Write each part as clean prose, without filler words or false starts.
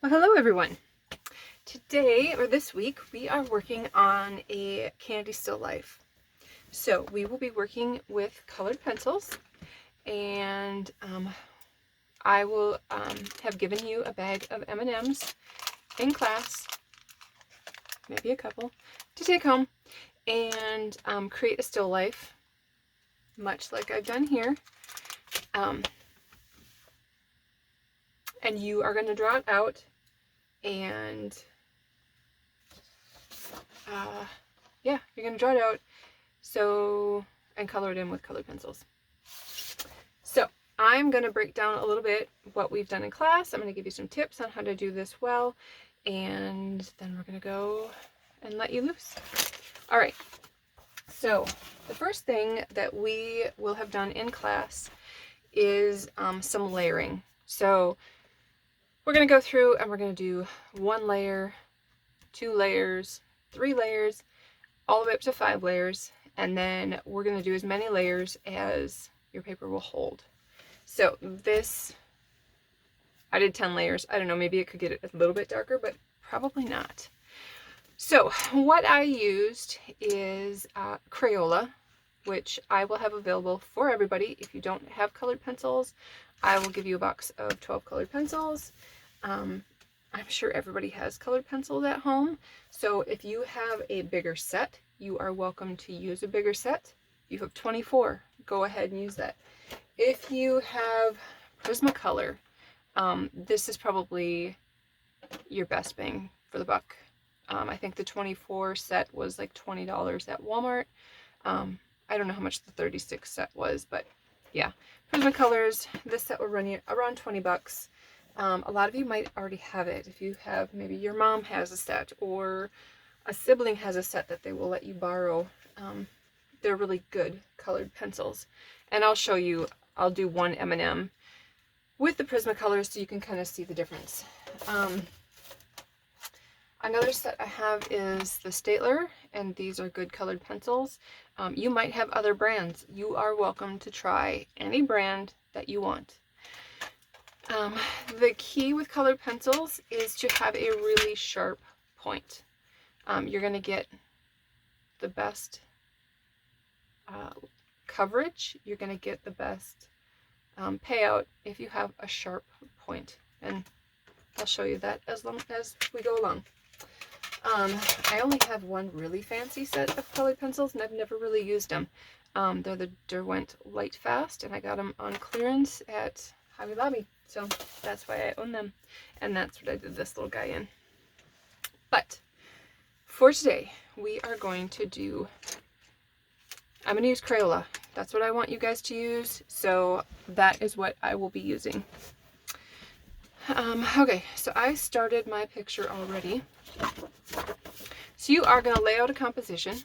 Well, hello everyone. Today, or this week, we are working on a candy still life. So we will be working with colored pencils, and I will have given you a bag of M&Ms in class, maybe a couple, to take home and create a still life, much like I've done here. And you are going to draw it out and yeah, you're going to draw it out and color it in with colored pencils. So I'm going to break down a little bit what we've done in class. I'm going to give you some tips on how to do this well, and then we're going to go and let you loose. All right, so the first thing that we will have done in class is some layering. So we're going to go through and we're going to do 1 layer, 2 layers, 3 layers, all the way up to 5 layers, and then we're going to do as many layers as your paper will hold. So this, I did 10 layers. I don't know, maybe it could get a little bit darker, but probably not. So what I used is Crayola, which I will have available for everybody. If you don't have colored pencils, I will give you a box of 12 colored pencils. I'm sure everybody has colored pencils at home. So if you have a bigger set, you are welcome to use a bigger set. You have 24, go ahead and use that. If you have Prismacolor, this is probably your best bang for the buck. I think the 24 set was like $20 at Walmart. I don't know how much the 36 set was, but yeah. Prismacolors, this set will run you around 20 bucks. A lot of you might already have it. If you have, maybe your mom has a set or a sibling has a set that they will let you borrow. They're really good colored pencils. And I'll show you, I'll do one M&M with the Prismacolors so you can kind of see the difference. Another set I have is the Staedtler, and these are good colored pencils. You might have other brands. You are welcome to try any brand that you want. The key with colored pencils is to have a really sharp point. You're going to get the best coverage. You're going to get the best payout if you have a sharp point. And I'll show you that as long as we go along. I only have one really fancy set of colored pencils, and I've never really used them. They're the Derwent Light Fast, and I got them on clearance at Hobby Lobby, so that's why I own them, and that's what I did this little guy in. But for today, we are going to do, I'm going to use Crayola. That's what I want you guys to use, so that is what I will be using. Okay, so I started my picture already. So you are going to lay out a composition,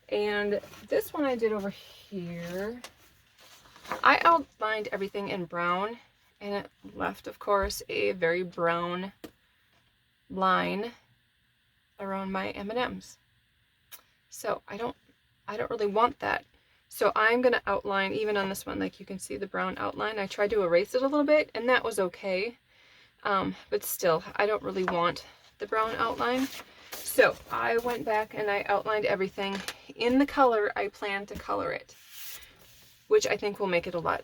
and this one I did over here, I outlined everything in brown, and it left, of course, a very brown line around my M&Ms. So I don't really want that. So I'm going to outline, even on this one, like you can see the brown outline. I tried to erase it a little bit, and that was okay. But still, I don't really want the brown outline. So I went back and I outlined everything in the color I plan to color it, which I think will make it a lot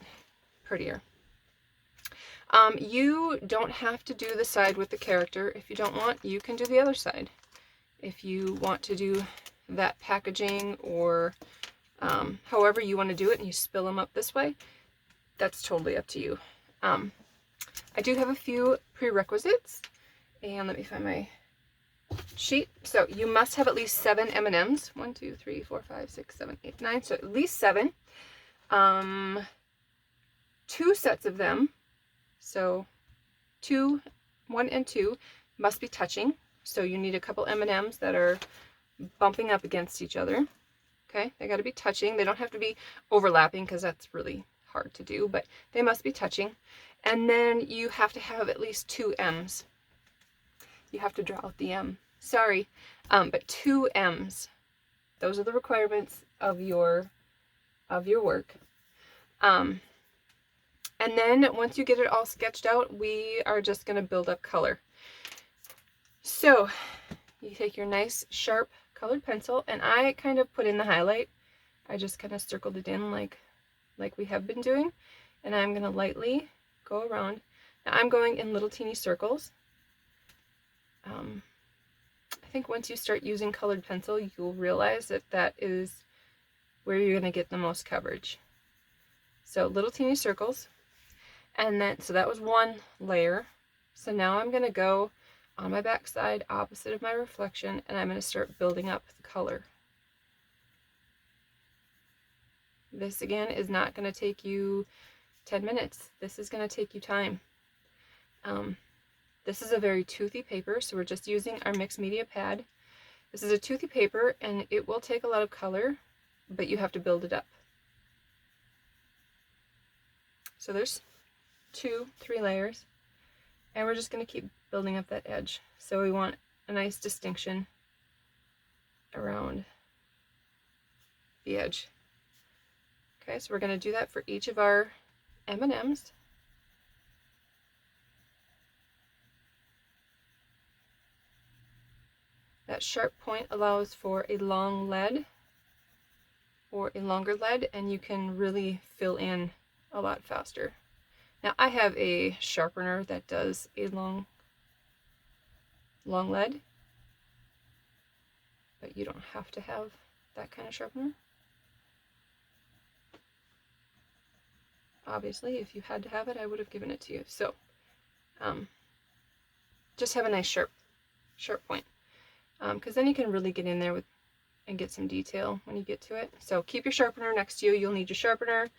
prettier. You don't have to do the side with the character. If you don't want, you can do the other side. If you want to do that packaging or however you want to do it, and you spill them up this way, that's totally up to you. I do have a few prerequisites, and let me find my sheet. So you must have at least 7 M&Ms. 1, 2, 3, 4, 5, 6, 7, 8, 9. So at least 7. 2 sets of them. So 1 and 2 must be touching. So you need a couple M&Ms that are bumping up against each other. Okay, they got to be touching. They don't have to be overlapping because that's really hard to do, but they must be touching. And then you have to have at least 2 M's. You have to draw out the M. Sorry, but 2 M's. Those are the requirements of your work. And then once you get it all sketched out, we are just going to build up color. So you take your nice sharp colored pencil, and I kind of put in the highlight. I just kind of circled it in like we have been doing, and I'm going to lightly go around. Now I'm going in little teeny circles. I think once you start using colored pencil, you'll realize that that is where you're going to get the most coverage. So little teeny circles, and then so that was one layer. So now I'm going to go on my back side opposite of my reflection, and I'm going to start building up the color. This again is not going to take you 10 minutes. This is going to take you time. This is a very toothy paper, so we're just using our mixed media pad. This is a toothy paper, and it will take a lot of color, but you have to build it up. So there's 2, 3 layers, and we're just going to keep building up that edge. So we want a nice distinction around the edge. Okay, so we're going to do that for each of our M&Ms. That sharp point allows for a long lead or a longer lead, and you can really fill in a lot faster. Now I have a sharpener that does a long lead, but you don't have to have that kind of sharpener. Obviously, if you had to have it, I would have given it to you. So just have a nice sharp point, because then you can really get in there with and get some detail when you get to it. So keep your sharpener next to you. You'll need your sharpener.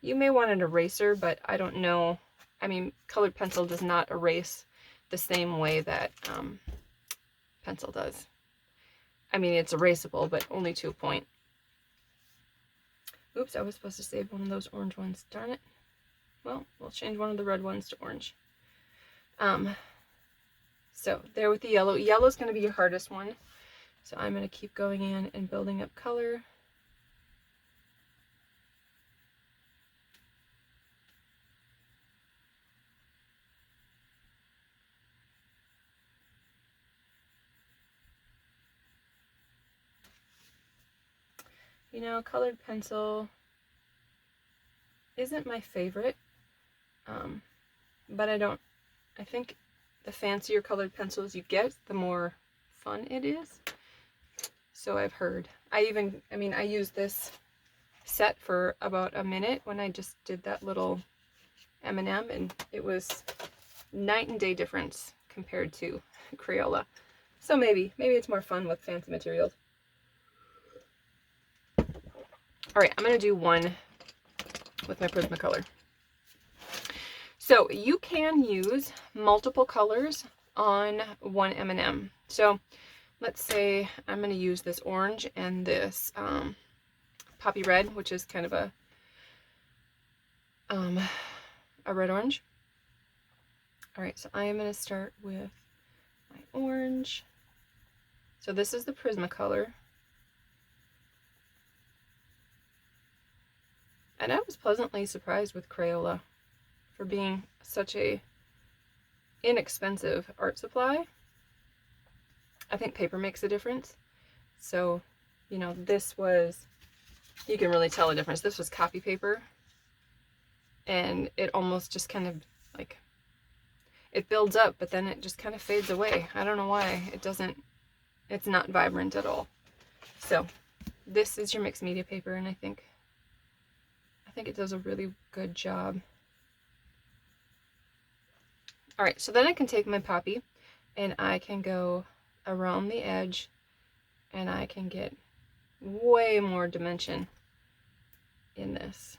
You may want an eraser, but I don't know. I mean, colored pencil does not erase the same way that pencil does. I mean, it's erasable, but only to a point. Oops, I was supposed to save one of those orange ones. Darn it. Well, we'll change one of the red ones to orange. So there with the yellow. Yellow is going to be your hardest one. So I'm going to keep going in and building up color. You know, colored pencil isn't my favorite, but I think the fancier colored pencils you get, the more fun it is. So I've heard. I used this set for about a minute when I just did that little M&M, and it was night and day difference compared to Crayola. So maybe it's more fun with fancy materials. All right, I'm going to do one with my Prismacolor. So you can use multiple colors on one M&M. So let's say I'm going to use this orange and this poppy red, which is kind of a red-orange. All right, so I am going to start with my orange. So this is the Prismacolor. And I was pleasantly surprised with Crayola for being such a inexpensive art supply. I think paper makes a difference. So, you know, this was, you can really tell a difference. This was copy paper, and it almost just kind of like, it builds up, but then it just kind of fades away. I don't know why. It's not vibrant at all. So this is your mixed media paper, and I think it does a really good job. All right, so then I can take my poppy and I can go around the edge, and I can get way more dimension in this.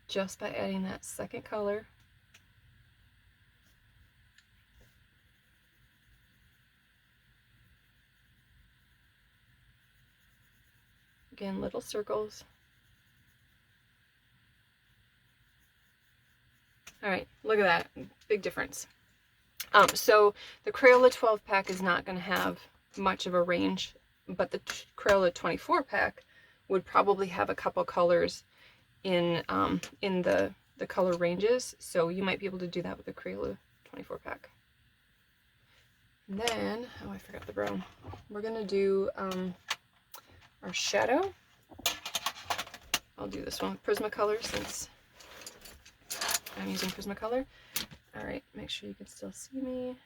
Just by adding that second color. Again, little circles. All right, look at that, big difference. So the Crayola 12 pack is not going to have much of a range, but the Crayola 24 pack would probably have a couple colors in the the color ranges, so you might be able to do that with the Crayola 24 pack. And then, oh, I forgot the brown. We're gonna do our shadow. I'll do this one with Prismacolor since I'm using Prismacolor. All right, make sure you can still see me.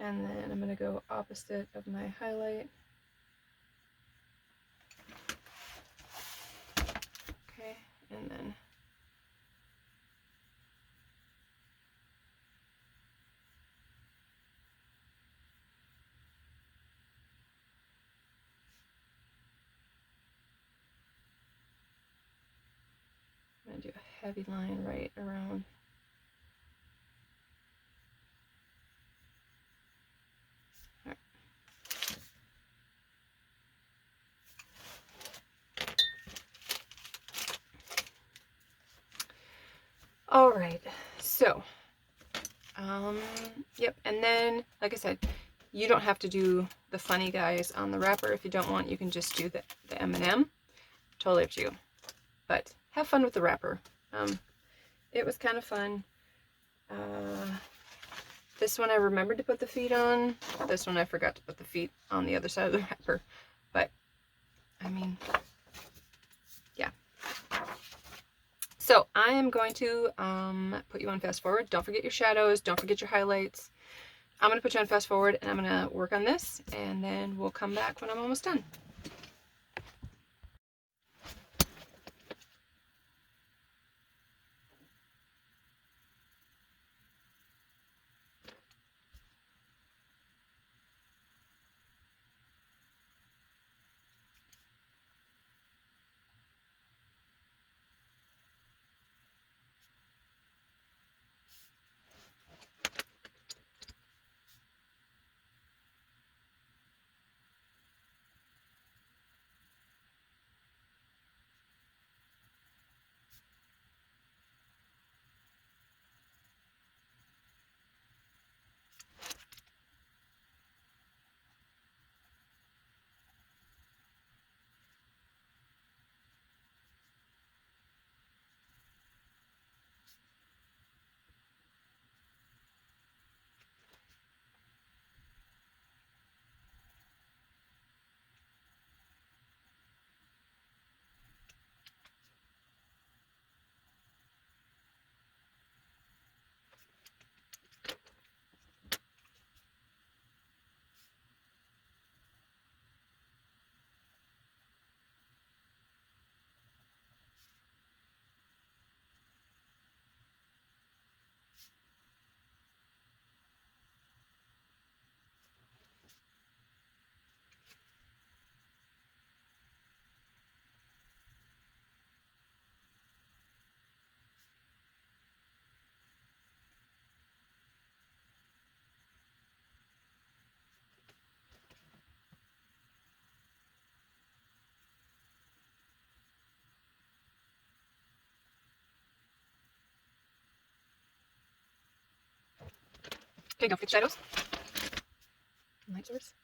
And then I'm gonna go opposite of my highlight. Okay, and then I'm gonna do a heavy line right around. All right, so, yep, and then, like I said, you don't have to do the funny guys on the wrapper. If you don't want, you can just do the M&M. Totally up to you. But have fun with the wrapper. It was kind of fun. This one I remembered to put the feet on. This one I forgot to put the feet on the other side of the wrapper. But, I mean, yeah. So I am going to put you on fast forward. Don't forget your shadows. Don't forget your highlights. I'm going to put you on fast forward and I'm going to work on this and then we'll come back when I'm almost done. Okay, don't forget shadows. Light source.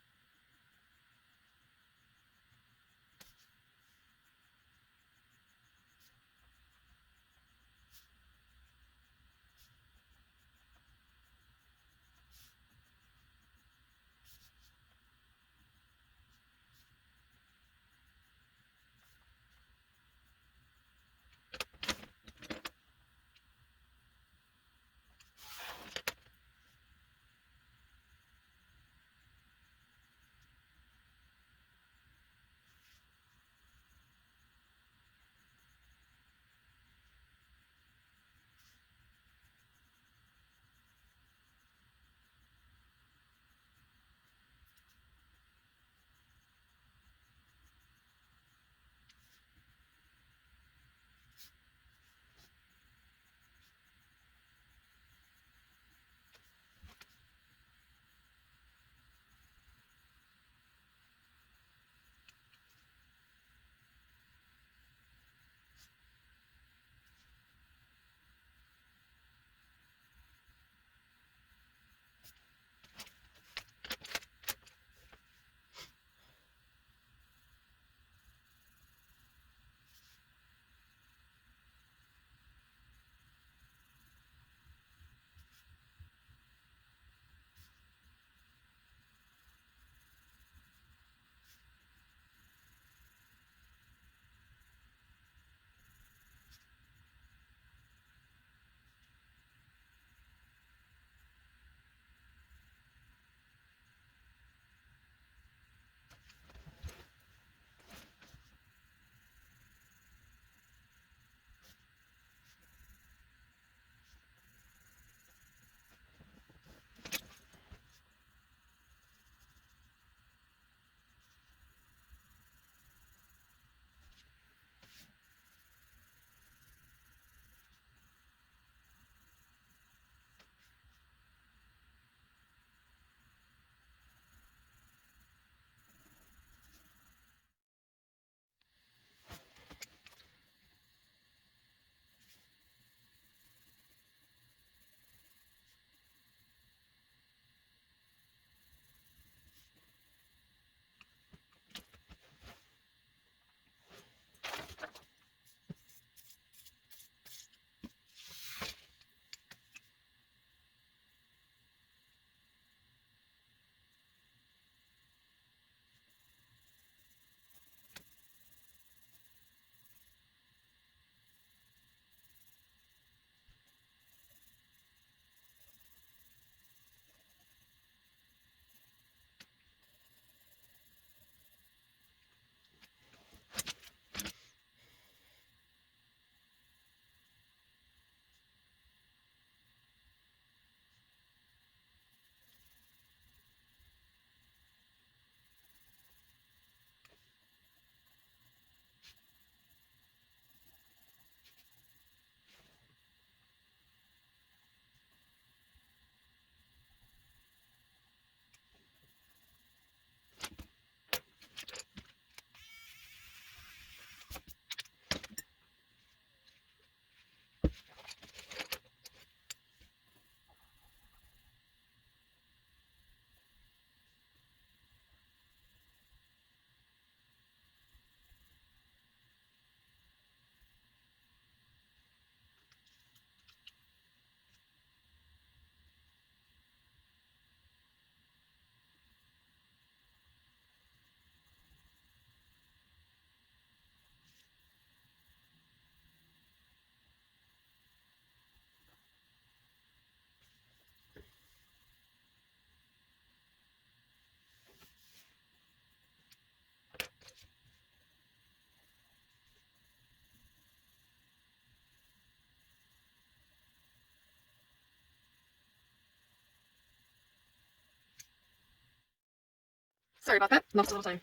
Sorry about that. Lost a little time.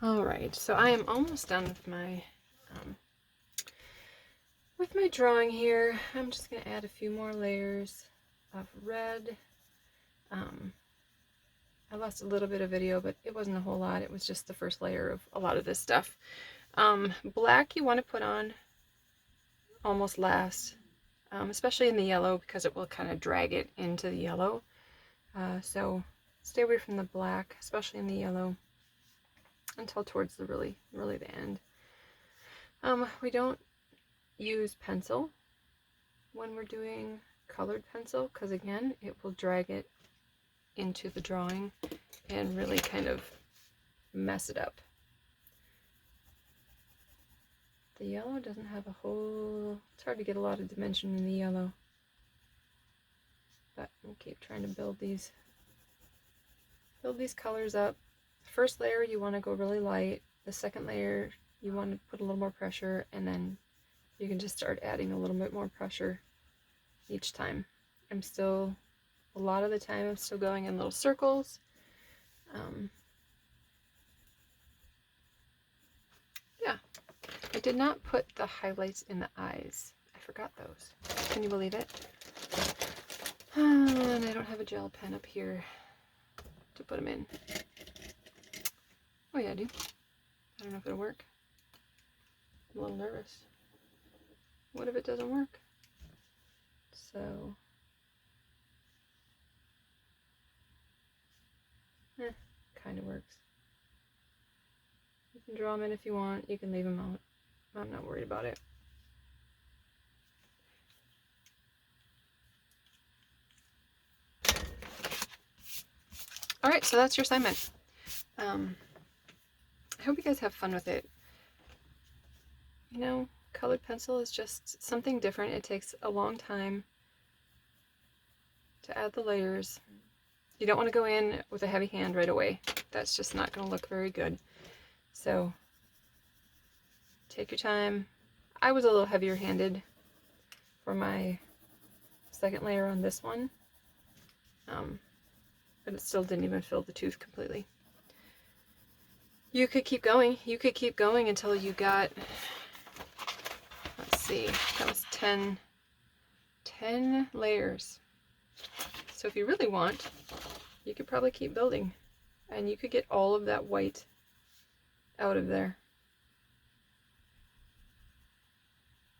All right, so I am almost done with my drawing here. I'm just going to add a few more layers of red. I lost a little bit of video, but it wasn't a whole lot. It was just the first layer of a lot of this stuff. Black you want to put on almost last, especially in the yellow, because it will kind of drag it into the yellow. So stay away from the black, especially in the yellow, until towards the really the end. We don't use pencil when we're doing colored pencil, because again, it will drag it into the drawing and really kind of mess it up. The yellow doesn't have a whole, it's hard to get a lot of dimension in the yellow, but we'll keep trying to build these colors up. First layer you want to go really light. The second layer you want to put a little more pressure, and then you can just start adding a little bit more pressure each time. A lot of the time I'm still going in little circles. Yeah, I did not put the highlights in the eyes. I forgot those. Can you believe it? And I don't have a gel pen up here to put them in. Oh yeah, I do. I don't know if it'll work. I'm a little nervous. What if it doesn't work? So kind of works. You can draw them in if you want. You can leave them out. I'm not worried about it. All right, so that's your assignment. I hope you guys have fun with it. You know, colored pencil is just something different. It takes a long time to add the layers. You don't want to go in with a heavy hand right away. That's just not going to look very good. So take your time. I was a little heavier handed for my second layer on this one, but it still didn't even fill the tooth completely. You could keep going. You could keep going until you got, let's see, that was 10 layers. So if you really want, you could probably keep building and you could get all of that white out of there.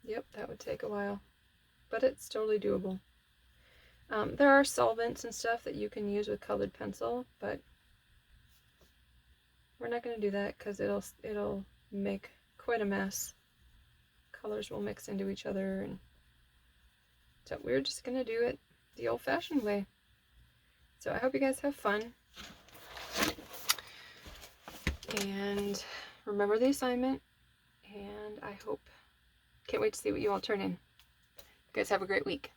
Yep, that would take a while, but it's totally doable. There are solvents and stuff that you can use with colored pencil, but we're not going to do that because it'll make quite a mess. Colors will mix into each other, and so we're just going to do it the old-fashioned way. So I hope you guys have fun, and remember the assignment, and can't wait to see what you all turn in. You guys have a great week.